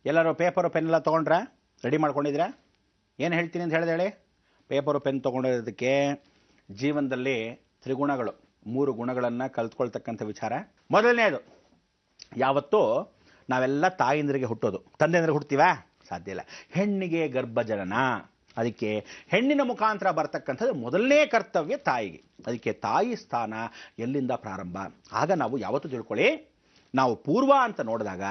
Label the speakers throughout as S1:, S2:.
S1: ಎಲ್ಲರೂ paper pen ಎಲ್ಲ ತೊಗೊಂಡ್ರಾ? Ready ಮಾಡ್ಕೊಂಡಿದ್ದೀರಾ? ಏನು ಹೇಳ್ತೀನಿ ಅಂತ ಹೇಳಿದೆ ಹೇಳಿ. ಪೇಪರು ಪೆನ್ ತೊಗೊಂಡಿರೋದಕ್ಕೆ ಜೀವನದಲ್ಲಿ ತ್ರಿಗುಣಗಳು, 3 ಗುಣಗಳನ್ನು ಕಲ್ತ್ಕೊಳ್ತಕ್ಕಂಥ ವಿಚಾರ. ಮೊದಲನೇದು, ಯಾವತ್ತೂ ನಾವೆಲ್ಲ ತಾಯಿಂದ್ರಿಗೆ ಹುಟ್ಟೋದು, ತಂದೆಂದ್ರೆ ಹುಡ್ತೀವಾ? ಸಾಧ್ಯ ಇಲ್ಲ. ಹೆಣ್ಣಿಗೆ ಗರ್ಭಜನನ, ಅದಕ್ಕೆ ಹೆಣ್ಣಿನ ಮುಖಾಂತರ ಬರ್ತಕ್ಕಂಥದ್ದು ಮೊದಲನೇ ಕರ್ತವ್ಯ ತಾಯಿಗೆ. ಅದಕ್ಕೆ ತಾಯಿ ಸ್ಥಾನ ಎಲ್ಲಿಂದ ಪ್ರಾರಂಭ? ಆಗ ನಾವು ಯಾವತ್ತೂ ತಿಳ್ಕೊಳ್ಳಿ, ನಾವು ಪೂರ್ವ ಅಂತ ನೋಡಿದಾಗ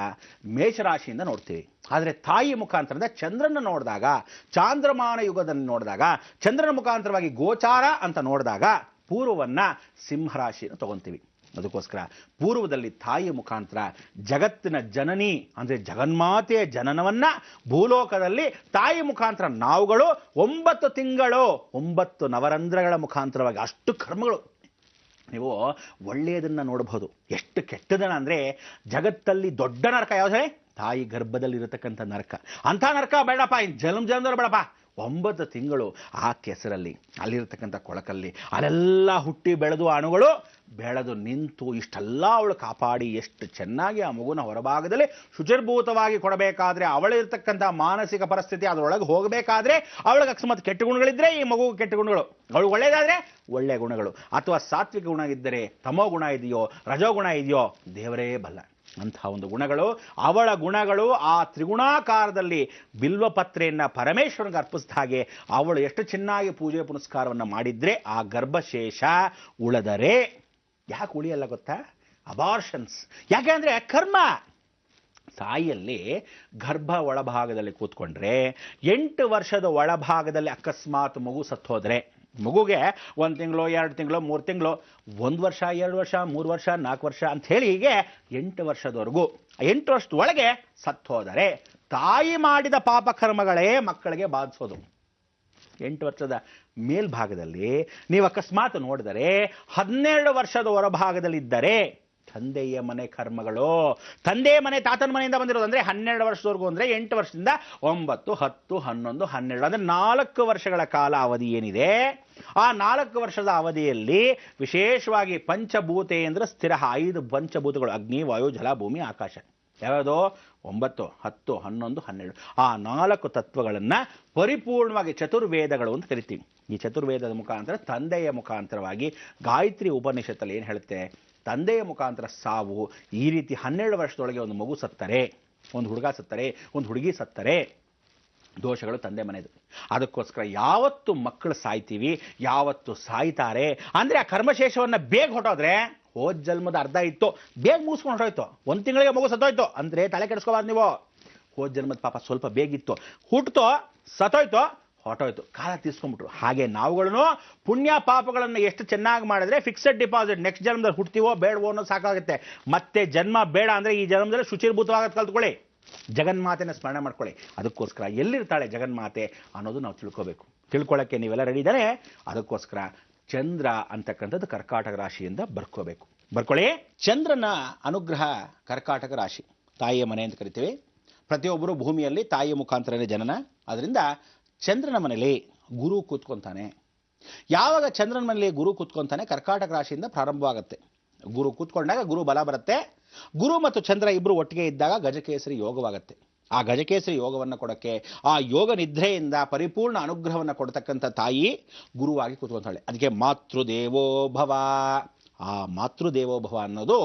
S1: ಮೇಷರಾಶಿಯಿಂದ ನೋಡ್ತೀವಿ. ಆದರೆ ತಾಯಿ ಮುಖಾಂತರದ ಚಂದ್ರನ ನೋಡಿದಾಗ, ಚಾಂದ್ರಮಾನ ಯುಗದಲ್ಲಿ ನೋಡಿದಾಗ, ಚಂದ್ರನ ಮುಖಾಂತರವಾಗಿ ಗೋಚಾರ ಅಂತ ನೋಡಿದಾಗ ಪೂರ್ವವನ್ನು ಸಿಂಹರಾಶಿಯನ್ನು ತಗೊತೀವಿ. ಅದಕ್ಕೋಸ್ಕರ ಪೂರ್ವದಲ್ಲಿ ತಾಯಿಯ ಮುಖಾಂತರ ಜಗತ್ತಿನ ಜನನಿ ಅಂದರೆ ಜಗನ್ಮಾತೆಯ ಜನನವನ್ನು ಭೂಲೋಕದಲ್ಲಿ ತಾಯಿ ಮುಖಾಂತರ ನಾವುಗಳು 9 ತಿಂಗಳು 9 ನವರಂಧ್ರಗಳ ಮುಖಾಂತರವಾಗಿ ಅಷ್ಟು ಕರ್ಮಗಳು. ನೀವು ಒಳ್ಳೆಯದನ್ನು ನೋಡಬಹುದು, ಎಷ್ಟು ಕೆಟ್ಟದನ್ನ ಅಂದರೆ ಜಗತ್ತಲ್ಲಿ ದೊಡ್ಡ ನರಕ ಯಾವುದೇ? ತಾಯಿ ಗರ್ಭದಲ್ಲಿ ಇರತಕ್ಕಂಥ ನರಕ. ಅಂಥ ನರಕ ಬೇಡಪ್ಪ, ಇನ್ನು ಜನ್ಮದವ್ರು ಬೇಡಪ್ಪ. 9 ತಿಂಗಳು ಆ ಕೆಸರಲ್ಲಿ, ಅಲ್ಲಿರ್ತಕ್ಕಂಥ ಕೊಳಕಲ್ಲಿ ಅಲ್ಲೆಲ್ಲ ಹುಟ್ಟಿ ಬೆಳೆದು ಅಣುಗಳು ಬೆಳೆದು ನಿಂತು ಇಷ್ಟೆಲ್ಲ ಅವಳು ಕಾಪಾಡಿ ಎಷ್ಟು ಚೆನ್ನಾಗಿ ಆ ಮಗುನ ಹೊರಭಾಗದಲ್ಲಿ ಶುಚಿರ್ಭೂತವಾಗಿ ಕೊಡಬೇಕಾದ್ರೆ, ಅವಳಿರ್ತಕ್ಕಂಥ ಮಾನಸಿಕ ಪರಿಸ್ಥಿತಿ ಅದರೊಳಗೆ ಹೋಗಬೇಕಾದ್ರೆ ಅವಳಿಗೆ ಅಕಸ್ಮಾತ್ ಕೆಟ್ಟ ಗುಣಗಳಿದ್ರೆ ಈ ಮಗು ಕೆಟ್ಟ ಗುಣಗಳು, ಅವಳು ಒಳ್ಳೆಯದಾದರೆ ಒಳ್ಳೆಯ ಗುಣಗಳು, ಅಥವಾ ಸಾತ್ವಿಕ ಗುಣ ಇದ್ದರೆ ತಮೋ ಗುಣ ಇದೆಯೋ ರಜೋಗುಣ ಇದೆಯೋ ದೇವರೇ ಬಲ್ಲ. ಅಂಥ ಒಂದು ಗುಣಗಳು, ಅವಳ ಗುಣಗಳು ಆ ತ್ರಿಗುಣಾಕಾರದಲ್ಲಿ ಬಿಲ್ವಪತ್ರೆಯನ್ನು ಪರಮೇಶ್ವರನಿಗೆ ಅರ್ಪಿಸಿದ ಹಾಗೆ ಅವಳು ಎಷ್ಟು ಚೆನ್ನಾಗಿ ಪೂಜೆ ಪುನಸ್ಕಾರವನ್ನು ಮಾಡಿದ್ರೆ ಆ ಗರ್ಭಶೇಷ ಉಳಿದರೆ. ಯಾಕೆ ಉಳಿಯಲ್ಲ ಗೊತ್ತಾ? ಅಬಾರ್ಷನ್ಸ್. ಯಾಕೆ ಅಂದರೆ ಕರ್ಮ. ತಾಯಿಯಲ್ಲಿ ಗರ್ಭ ಒಳಭಾಗದಲ್ಲಿ ಕೂತ್ಕೊಂಡ್ರೆ 8 ವರ್ಷದ ಒಳಭಾಗದಲ್ಲಿ ಅಕಸ್ಮಾತ್ ಮಗು ಸತ್ತೋದ್ರೆ, ಮಗುಗೆ 1 ತಿಂಗಳು 2 ತಿಂಗಳು 3 ತಿಂಗಳು 1 ವರ್ಷ 2 ವರ್ಷ 3 ವರ್ಷ 4 ವರ್ಷ ಅಂತ ಹೇಳಿ ಹೀಗೆ 8 ವರ್ಷದವರೆಗೂ 8 ವರ್ಷದ ಒಳಗೆ ಸತ್ತೋದರೆ ತಾಯಿ ಮಾಡಿದ ಪಾಪ ಕರ್ಮಗಳೇ ಮಕ್ಕಳಿಗೆ ಬಾಧಿಸೋದು. 8 ವರ್ಷದ ಮೇಲ್ಭಾಗದಲ್ಲಿ ನೀವು ಅಕಸ್ಮಾತ್ ನೋಡಿದರೆ 12 ವರ್ಷದ ಹೊರಭಾಗದಲ್ಲಿದ್ದರೆ ತಂದೆಯ ಮನೆ ಕರ್ಮಗಳು, ತಂದೆಯ ಮನೆ ತಾತನ ಮನೆಯಿಂದ ಬಂದಿರೋದು. ಅಂದರೆ 12 ವರ್ಷದವರೆಗೂ ಅಂದರೆ 8 ವರ್ಷದಿಂದ 9, 10, 11, 12 ಅಂದರೆ 4 ವರ್ಷಗಳ ಕಾಲ ಅವಧಿ ಏನಿದೆ, ಆ 4 ವರ್ಷದ ಅವಧಿಯಲ್ಲಿ ವಿಶೇಷವಾಗಿ ಪಂಚಭೂತೇಂದ್ರ ಸ್ಥಿರ 5 ಪಂಚಭೂತಗಳು, ಅಗ್ನಿ ವಾಯು ಜಲ ಭೂಮಿ ಆಕಾಶ. ಯಾವುದು? 9, 10, 11, 12 ಆ 4 ತತ್ವಗಳನ್ನು ಪರಿಪೂರ್ಣವಾಗಿ ಚತುರ್ವೇದಗಳು ಅಂತ ಕರಿತೀವಿ. ಈ ಚತುರ್ವೇದದ ಮುಖಾಂತರ ತಂದೆಯ ಮುಖಾಂತರವಾಗಿ ಗಾಯತ್ರಿ ಉಪನಿಷತ್ತಲ್ಲಿ ಏನು ಹೇಳುತ್ತೆ? ತಂದೆಯ ಮುಖಾಂತರ ಸಾವು. ಈ ರೀತಿ 12 ವರ್ಷದೊಳಗೆ ಒಂದು ಮಗು ಸತ್ತರೆ, ಒಂದು ಹುಡುಗ ಸತ್ತರೆ, ಒಂದು ಹುಡುಗಿ ಸತ್ತರೆ ದೋಷಗಳು ತಂದೆ ಮನೆದು. ಅದಕ್ಕೋಸ್ಕರ ಯಾವತ್ತು ಮಕ್ಕಳು ಸಾಯ್ತೀವಿ, ಯಾವತ್ತು ಸಾಯ್ತಾರೆ ಅಂದರೆ ಆ ಕರ್ಮಶೇಷವನ್ನು ಬೇಗ ಹೊಟ್ಟೋದ್ರೆ, ಹೋದ ಜನ್ಮದ ಅರ್ಧ ಇತ್ತು ಬೇಗ ಮುಗಿಸ್ಕೊಂಡು ಹೊಟ್ಟೋಯ್ತು, 1 ತಿಂಗಳಿಗೆ ಮಗು ಸತ್ತೋಯ್ತು ಅಂದರೆ ತಲೆ ಕೆಡಿಸ್ಕೋಬಾರ್ದು ನೀವು. ಹೋದ ಜನ್ಮದ ಪಾಪ ಸ್ವಲ್ಪ ಬೇಗಿತ್ತು, ಹುಟ್ಟುತ್ತೋ ಸತ್ತೋಯ್ತು ಹೊಟ್ಟೋಯ್ತು, ಕಾಲ ತೀರ್ಸ್ಕೊಂಡ್ಬಿಟ್ರು. ಹಾಗೆ ನಾವುಗಳನ್ನು ಪುಣ್ಯ ಪಾಪಗಳನ್ನು ಎಷ್ಟು ಚೆನ್ನಾಗಿ ಮಾಡಿದ್ರೆ ಫಿಕ್ಸೆಡ್ ಡಿಪಾಸಿಟ್, ನೆಕ್ಸ್ಟ್ ಜನ್ಮದಲ್ಲಿ ಹುಡ್ತೀವೋ ಬೇಡವೋ ಅನ್ನೋದು ಸಾಕಾಗುತ್ತೆ. ಮತ್ತೆ ಜನ್ಮ ಬೇಡ ಅಂದರೆ ಈ ಜನ್ಮದಲ್ಲಿ ಶುಚಿರ್ಭೂತವಾಗತ್ತೆ ಕಲ್ತ್ಕೊಳ್ಳಿ, ಜಗನ್ಮಾತೆನ ಸ್ಮರಣೆ ಮಾಡ್ಕೊಳ್ಳಿ. ಅದಕ್ಕೋಸ್ಕರ ಎಲ್ಲಿರ್ತಾಳೆ ಜಗನ್ಮಾತೆ ಅನ್ನೋದು ನಾವು ತಿಳ್ಕೋಬೇಕು. ತಿಳ್ಕೊಳ್ಳೋಕ್ಕೆ ನೀವೆಲ್ಲ ರೆಡಿ ಇದ್ದಾರೆ? ಅದಕ್ಕೋಸ್ಕರ ಚಂದ್ರ ಅಂತಕ್ಕಂಥದ್ದು ಕರ್ಕಾಟಕ ರಾಶಿಯಿಂದ ಬರ್ಕೊಳ್ಳಿ. ಚಂದ್ರನ ಅನುಗ್ರಹ ಕರ್ಕಾಟಕ ರಾಶಿ, ತಾಯಿಯ ಮನೆ ಅಂತ ಕರಿತೀವಿ. ಪ್ರತಿಯೊಬ್ಬರು ಭೂಮಿಯಲ್ಲಿ ತಾಯಿಯ ಮುಖಾಂತರನೇ ಜನನ. ಅದರಿಂದ ಚಂದ್ರನ ಮನೆಯಲ್ಲಿ ಗುರು ಕೂತ್ಕೊಂತಾನೆ. ಯಾವಾಗ ಚಂದ್ರನ ಮನೆಯಲ್ಲಿ ಗುರು ಕೂತ್ಕೊಂತಾನೆ ಕರ್ಕಾಟಕ ರಾಶಿಯಿಂದ ಪ್ರಾರಂಭವಾಗುತ್ತೆ. ಗುರು ಕೂತ್ಕೊಂಡಾಗ ಗುರು ಬಲ ಬರುತ್ತೆ. ಗುರು ಮತ್ತು ಚಂದ್ರ ಇಬ್ಬರು ಒಟ್ಟಿಗೆ ಇದ್ದಾಗ ಗಜಕೇಸರಿ ಯೋಗವಾಗುತ್ತೆ. ಆ ಗಜಕೇಸರಿ ಯೋಗವನ್ನು ಕೊಡೋಕ್ಕೆ, ಆ ಯೋಗ ನಿದ್ರೆಯಿಂದ ಪರಿಪೂರ್ಣ ಅನುಗ್ರಹವನ್ನು ಕೊಡ್ತಕ್ಕಂಥ ತಾಯಿ ಗುರುವಾಗಿ ಕೂತ್ಕೊಂತಾಳೆ. ಅದಕ್ಕೆ ಮಾತೃದೇವೋಭವ. ಆ ಮಾತೃದೇವೋಭವ ಅನ್ನೋದು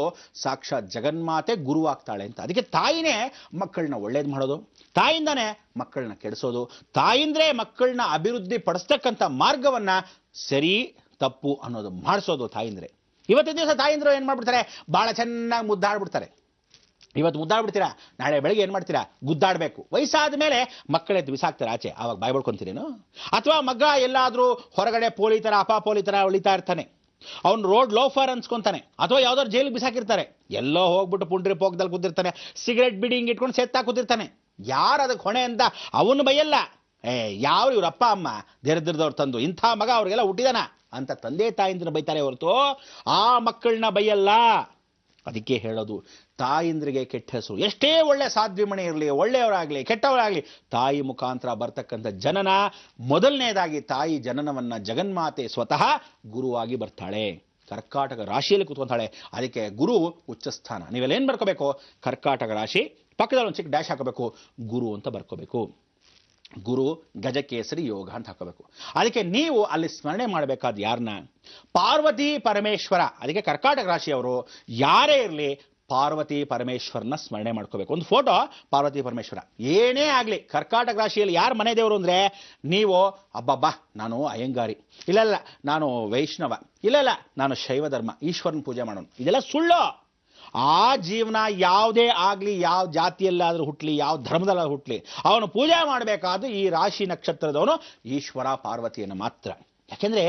S1: ಸಾಕ್ಷಾತ್ ಜಗನ್ಮಾತೆ ಗುರುವಾಗ್ತಾಳೆ ಅಂತ. ಅದಕ್ಕೆ ತಾಯಿನೇ ಮಕ್ಕಳನ್ನ ಒಳ್ಳೇದು ಮಾಡೋದು, ತಾಯಿಂದಾನೇ ಮಕ್ಕಳನ್ನ ಕೆಡಿಸೋದು, ತಾಯಿಂದ್ರೆ ಮಕ್ಕಳನ್ನ ಅಭಿವೃದ್ಧಿ ಪಡಿಸ್ತಕ್ಕಂಥ ಮಾರ್ಗವನ್ನ ಸರಿ ತಪ್ಪು ಅನ್ನೋದು ಮಾಡಿಸೋದು ತಾಯಿಂದ್ರೆ. ಇವತ್ತಿನ ದಿವಸ ತಾಯಿಂದ್ರು ಏನು ಮಾಡ್ಬಿಡ್ತಾರೆ? ಭಾಳ ಚೆನ್ನಾಗಿ ಮುದ್ದಾಡ್ಬಿಡ್ತಾರೆ. ಇವತ್ತು ಮುದ್ದಾಡ್ಬಿಡ್ತೀರಾ, ನಾಳೆ ಬೆಳಗ್ಗೆ ಏನು ಮಾಡ್ತೀರಾ? ಗುದ್ದಾಡಬೇಕು. ವಯಸ್ಸಾದ ಮೇಲೆ ಮಕ್ಕಳೆದ್ದು ಬಿಸಾಕ್ತಾರೆ ಆಚೆ, ಆವಾಗ ಬಾಯ್ ಬಡ್ಕೊಂತೀರೇನು? ಅಥವಾ ಮಗ ಎಲ್ಲಾದರೂ ಹೊರಗಡೆ ಪೋಲಿ ಥರ ಅಪಾಪೋಲಿ ಥರ ಉಳಿತಾ ಇರ್ತಾನೆ, ಅವ್ನು ರೋಡ್ ಲೋಫರ್ ಅನ್ಸ್ಕೊಂತಾನೆ, ಅಥವಾ ಯಾವ್ದಾದ್ರು ಜೈಲಿಗೆ ಬಿಸಾಕಿರ್ತಾರೆ, ಎಲ್ಲೋ ಹೋಗ್ಬಿಟ್ಟು ಪುಂಡ್ರಿ ಪೋಕ್ದಲ್ಲಿ ಕೂತಿರ್ತಾನೆ, ಸಿಗರೆಟ್ ಬಿಡಿಂಗ್ ಇಟ್ಕೊಂಡು ಸೇತ್ತಾ ಕೂತಿರ್ತಾನೆ. ಯಾರು ಅದಕ್ಕೆ ಹೊಣೆ ಅಂತ ಅವನು ಬೈಯಲ್ಲ. ಯಾವ ಇವ್ರ ಅಪ್ಪ ಅಮ್ಮ ದರಿದ್ರದವ್ರು ತಂದು ಇಂಥ ಮಗ ಅವ್ರಿಗೆಲ್ಲ ಹುಟ್ಟಿದಾನ ಅಂತ ತಂದೆ ತಾಯಿಂದ್ರ ಬೈತಾರೆ ಹೊರತು ಆ ಮಕ್ಕಳನ್ನ ಬೈಯಲ್ಲ. ಅದಕ್ಕೆ ಹೇಳೋದು, ತಾಯಿಂದ್ರಿಗೆ ಕೆಟ್ಟ ಹೆಸರು. ಎಷ್ಟೇ ಒಳ್ಳೆ ಸಾಧ್ವಿಮಣಿ ಇರಲಿ, ಒಳ್ಳೆಯವರಾಗಲಿ ಕೆಟ್ಟವರಾಗಲಿ, ತಾಯಿ ಮುಖಾಂತರ ಬರ್ತಕ್ಕಂಥ ಜನನ, ಮೊದಲನೇದಾಗಿ ತಾಯಿ ಜನನವನ್ನ ಜಗನ್ಮಾತೆ ಸ್ವತಃ ಗುರುವಾಗಿ ಬರ್ತಾಳೆ. ಕರ್ಕಾಟಕ ರಾಶಿಯಲ್ಲಿ ಕೂತ್ಕೊಂತಾಳೆ. ಅದಕ್ಕೆ ಗುರು ಉಚ್ಚ ಸ್ಥಾನ. ನೀವೆಲ್ಲ ಏನು ಬರ್ಕೋಬೇಕು? ಕರ್ಕಾಟಕ ರಾಶಿ ಪಕ್ಕದಲ್ಲಿ ಒಂದು ಚಿಕ್ಕ ಡ್ಯಾಶ್ ಹಾಕೋಬೇಕು, ಗುರು ಅಂತ ಬರ್ಕೋಬೇಕು. ಗುರು ಗಜಕೇಸರಿ ಯೋಗ ಅಂತ ಹಾಕೋಬೇಕು. ಅದಕ್ಕೆ ನೀವು ಅಲ್ಲಿ ಸ್ಮರಣೆ ಮಾಡಬೇಕಾದ ಯಾರನ್ನ? ಪಾರ್ವತಿ ಪರಮೇಶ್ವರ. ಅದಕ್ಕೆ ಕರ್ಕಾಟಕ ರಾಶಿಯವರು ಯಾರೇ ಇರಲಿ ಪಾರ್ವತಿ ಪರಮೇಶ್ವರನ ಸ್ಮರಣೆ ಮಾಡ್ಕೋಬೇಕು. ಒಂದು ಫೋಟೋ ಪಾರ್ವತಿ ಪರಮೇಶ್ವರ. ಏನೇ ಆಗಲಿ ಕರ್ಕಾಟಕ ರಾಶಿಯಲ್ಲಿ ಯಾರು ಮನೆ ದೇವರು ಅಂದರೆ, ನೀವು ಅಬ್ಬಬ್ಬಾ ನಾನು ಅಯ್ಯಂಗಾರಿ, ಇಲ್ಲ ನಾನು ವೈಷ್ಣವ, ಇಲ್ಲ ನಾನು ಶೈವ ಧರ್ಮ, ಈಶ್ವರನ ಪೂಜೆ ಮಾಡೋನು, ಇದೆಲ್ಲ ಸುಳ್ಳು. ಆ ಜೀವನ ಯಾವುದೇ ಆಗಲಿ, ಯಾವ ಜಾತಿಯಲ್ಲಾದರೂ ಹುಟ್ಟಲಿ, ಯಾವ ಧರ್ಮದಲ್ಲಾದ್ರೂ ಹುಟ್ಟಲಿ, ಅವನು ಪೂಜೆ ಮಾಡಬೇಕಾದ ಈ ರಾಶಿ ನಕ್ಷತ್ರದವನು ಈಶ್ವರ ಪಾರ್ವತಿಯನ್ನು ಮಾತ್ರ. ಯಾಕೆಂದ್ರೆ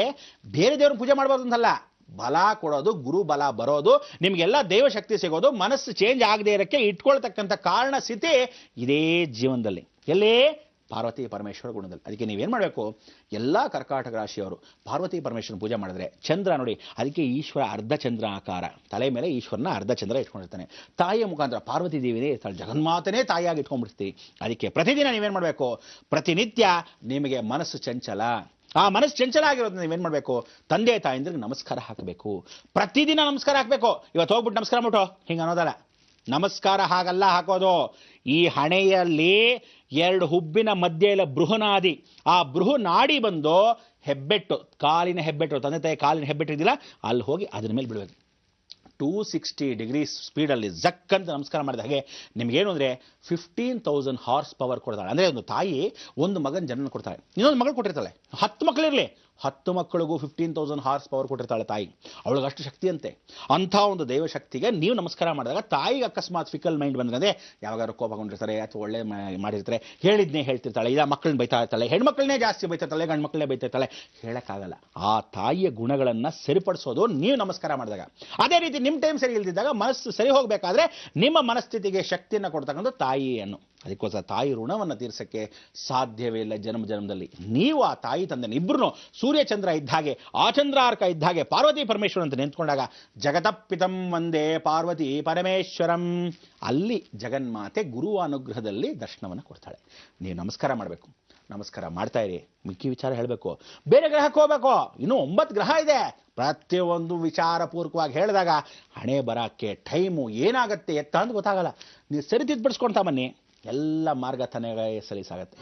S1: ಬೇರೆ ದೇವ್ರನ್ನ ಪೂಜೆ ಮಾಡಬಾರ್ದು ಅಂತಲ್ಲ, ಬಲ ಕೊಡೋದು, ಗುರು ಬಲ ಬರೋದು, ನಿಮಗೆಲ್ಲ ದೈವಶಕ್ತಿ ಸಿಗೋದು, ಮನಸ್ಸು ಚೇಂಜ್ ಆಗದೆ ಇರೋಕ್ಕೆ ಇಟ್ಕೊಳ್ತಕ್ಕಂಥ ಕಾರಣ ಸ್ಥಿತಿ ಇದೇ ಜೀವನದಲ್ಲಿ. ಎಲ್ಲೇ? ಪಾರ್ವತಿ ಪರಮೇಶ್ವರ ಗುಣದಲ್ಲಿ. ಅದಕ್ಕೆ ನೀವೇನು ಮಾಡಬೇಕು? ಎಲ್ಲ ಕರ್ಕಾಟಕ ರಾಶಿಯವರು ಪಾರ್ವತಿ ಪರಮೇಶ್ವರನ ಪೂಜೆ ಮಾಡಿದ್ರೆ, ಚಂದ್ರ ನೋಡಿ, ಅದಕ್ಕೆ ಈಶ್ವರ ಅರ್ಧ ಚಂದ್ರ ಆಕಾರ, ತಲೆ ಮೇಲೆ ಈಶ್ವರನ ಅರ್ಧ ಚಂದ್ರ ಇಟ್ಕೊಂಡಿರ್ತಾನೆ. ತಾಯಿಯ ಮುಖಾಂತರ ಪಾರ್ವತಿ ದೇವಿನೇ ಇರ್ತಾಳೆ, ಜಗನ್ಮಾತನೇ ತಾಯಿಯಾಗಿ ಇಟ್ಕೊಂಡ್ಬಿಡ್ತೀವಿ. ಅದಕ್ಕೆ ಪ್ರತಿದಿನ ನೀವೇನು ಮಾಡಬೇಕು? ಪ್ರತಿನಿತ್ಯ ನಿಮಗೆ ಮನಸ್ಸು ಚಂಚಲ, ಆ ಮನಸ್ಸು ಚಂಚಲ ಆಗಿರೋದನ್ನ ನೀವೇನು ಮಾಡಬೇಕು? ತಂದೆ ತಾಯಿಂದ್ರಿಗೆ ನಮಸ್ಕಾರ ಹಾಕಬೇಕು. ಪ್ರತಿದಿನ ನಮಸ್ಕಾರ ಹಾಕಬೇಕು. ಇವತ್ತು ಹೋಗ್ಬಿಟ್ಟು ನಮಸ್ಕಾರ ಮಾಡ್ಬಿಟ್ಟು ಹಿಂಗೆ ಅನ್ನೋದಲ್ಲ. ನಮಸ್ಕಾರ ಹಾಗಲ್ಲ ಹಾಕೋದು. ಈ ಹಣೆಯಲ್ಲಿ 2 ಹುಬ್ಬಿನ ಮಧ್ಯೆ ಇಲ್ಲ ಬೃಹನಾದಿ, ಆ ಬೃಹನಾಡಿ ಬಂದು ಹೆಬ್ಬೆಟ್ಟು, ಕಾಲಿನ ಹೆಬ್ಬೆಟ್ಟು, ತಂದೆ ತಾಯಿ ಕಾಲಿನ ಹೆಬ್ಬೆಟ್ಟು ಇದೆಯಲ್ಲ, ಅಲ್ಲಿ ಹೋಗಿ ಅದ್ರ ಮೇಲೆ ಬಿಡಬೇಕು. 260 ಡಿಗ್ರೀಸ್ ಸ್ಪೀಡಲ್ಲಿ ಜಕ್ ಅಂತ ನಮಸ್ಕಾರ ಮಾಡಿದ ಹಾಗೆ ನಿಮಗೇನು ಅಂದರೆ 15,000 ಹಾರ್ಸ್ ಪವರ್ ಕೊಡ್ತಾಳೆ. ಅಂದರೆ ಒಂದು ತಾಯಿ ಒಂದು ಮಗನ ಜನ್ಮ ಕೊಡ್ತಾಳೆ, ಇನ್ನೊಂದು ಮಗಳು ಕೊಟ್ಟಿರ್ತಾಳೆ. 10 ಮಕ್ಕಳಿರಲಿ, 10 ಮಕ್ಕಳಿಗೂ 15,000 ಹಾರ್ಸ್ ಪವರ್ ಕೊಟ್ಟಿರ್ತಾಳೆ ತಾಯಿ. ಅವಳಿಗೆ ಅಷ್ಟು ಶಕ್ತಿ ಅಂತೆ. ಅಂಥ ಒಂದು ದೈವಶಕ್ತಿಗೆ ನೀವು ನಮಸ್ಕಾರ ಮಾಡಿದಾಗ ತಾಯಿಗೆ ಅಕಸ್ಮಾತ್ ಫಿಕಲ್ ಮೈಂಡ್ ಬಂದ್ರೆ, ಯಾವಾಗಾದ್ರು ಕೋಪಗೊಂಡಿರ್ತಾರೆ ಅಥವಾ ಒಳ್ಳೆ ಮಾಡಿರ್ತಾರೆ, ಹೇಳಿದ್ನೇ ಹೇಳ್ತಿರ್ತಾಳೆ, ಇಲ್ಲ ಮಕ್ಕಳನ್ನ ಬೈತಾ ಇರ್ತಾಳೆ, ಹೆಣ್ಮಕ್ಳನ್ನೇ ಜಾಸ್ತಿ ಬೈತಿರ್ತಾಳೆ, ಗಂಡು ಮಕ್ಕಳನ್ನೇ ಬೈತಿರ್ತಾಳೆ, ಹೇಳೋಕ್ಕಾಗಲ್ಲ. ಆ ತಾಯಿಯ ಗುಣಗಳನ್ನು ಸರಿಪಡಿಸೋದು ನೀವು ನಮಸ್ಕಾರ ಮಾಡಿದಾಗ. ಅದೇ ರೀತಿ ನಿಮ್ಮ ಟೈಮ್ ಸರಿ ಇಲ್ದಿದ್ದಾಗ, ಮನಸ್ಸು ಸರಿ ಹೋಗಬೇಕಾದ್ರೆ ನಿಮ್ಮ ಮನಸ್ಥಿತಿಗೆ ಶಕ್ತಿಯನ್ನು ಕೊಡ್ತಕ್ಕಂಥ ತಾಯಿಯನ್ನು. ಅದಕ್ಕೋಸ್ಕರ ತಾಯಿ ಋಣವನ್ನು ತೀರ್ಸಕ್ಕೆ ಸಾಧ್ಯವೇ ಇಲ್ಲ ಜನ್ಮದಲ್ಲಿ. ನೀವು ಆ ತಾಯಿ ತಂದೆ ಇಬ್ಬರು ಸೂರ್ಯಚಂದ್ರ ಇದ್ದ ಹಾಗೆ, ಆ ಚಂದ್ರಾರ್ಕ ಇದ್ದ ಹಾಗೆ ಪಾರ್ವತಿ ಪರಮೇಶ್ವರ ಅಂತ ನಿಂತ್ಕೊಂಡಾಗ ಜಗತಪಿತಂ ವಂದೇ ಪಾರ್ವತಿ ಪರಮೇಶ್ವರಂ, ಅಲ್ಲಿ ಜಗನ್ಮಾತೆ ಗುರು ಅನುಗ್ರಹದಲ್ಲಿ ದರ್ಶನವನ್ನು ಕೊಡ್ತಾಳೆ. ನೀವು ನಮಸ್ಕಾರ ಮಾಡಬೇಕು. ನಮಸ್ಕಾರ ಮಾಡ್ತಾ ಇರಿ. ಮಿಕ್ಕಿ ವಿಚಾರ ಹೇಳಬೇಕು. ಬೇರೆ ಗ್ರಹಕ್ಕೆ ಹೋಗ್ಬೇಕು. ಇನ್ನೂ 9 ಗ್ರಹ ಇದೆ. ಪ್ರತಿಯೊಂದು ವಿಚಾರಪೂರ್ವಕವಾಗಿ ಹೇಳಿದಾಗ ಹಣೆ ಬರಕ್ಕೆ ಟೈಮು ಏನಾಗುತ್ತೆ ಎತ್ತ ಅಂತ ಗೊತ್ತಾಗಲ್ಲ. ನೀವು ಸರಿ ತಿದ್ಬಿಡಿಸ್ಕೊಳ್ತಾ ಬನ್ನಿ, ಎಲ್ಲ ಮಾರ್ಗ ತಾನೇ ಸಲೀಸಾಗತ್ತೆ.